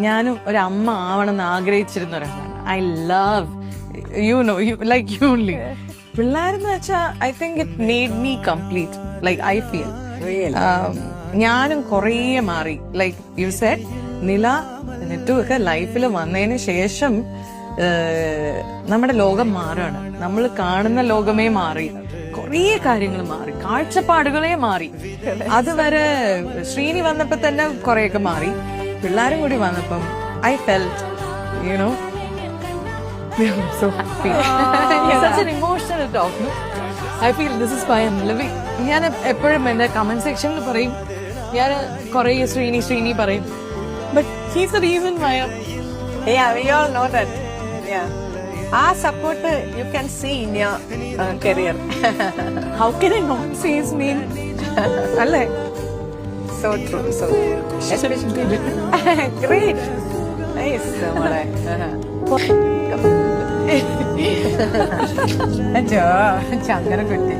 ഞാനും ഒരു അമ്മ ആവണമെന്ന് ആഗ്രഹിച്ചിരുന്ന ഒരാളാണ്. I love like you only. പിള്ളേരെന്ന് വെച്ചാൽ I think it made me complete. Like I feel ഞാനും കുറേ മാറി. ലൈക്ക് യു സെഡ് നില നെറ്റും ഒക്കെ ലൈഫിൽ വന്നതിന് ശേഷം നമ്മുടെ ലോകം മാറാണ്. നമ്മൾ കാണുന്ന ലോകമേ മാറി, കുറേ കാര്യങ്ങൾ മാറി, കാഴ്ചപ്പാടുകളെ മാറി. അതുവരെ ശ്രീനി വന്നപ്പോ തന്നെ കുറെയൊക്കെ മാറി. പിള്ളേരും കൂടി വന്നപ്പം I felt you know so happy. It's such an emotional talk, no? I feel this is why I'm living. ഞാൻ എപ്പോഴും എന്റെ കമന്റ് സെക്ഷനിൽ പറയും, ഞാൻ കുറേ ശ്രീനി പറയും, but he's the reason why I'm... Yeah, we all know that. Yeah. Our support you can see in your career. How can I not see his name? അല്ലേ? So true, so true. Great. Nice, മോളെ. അച്ഛോ ചങ്കര കുട്ടി.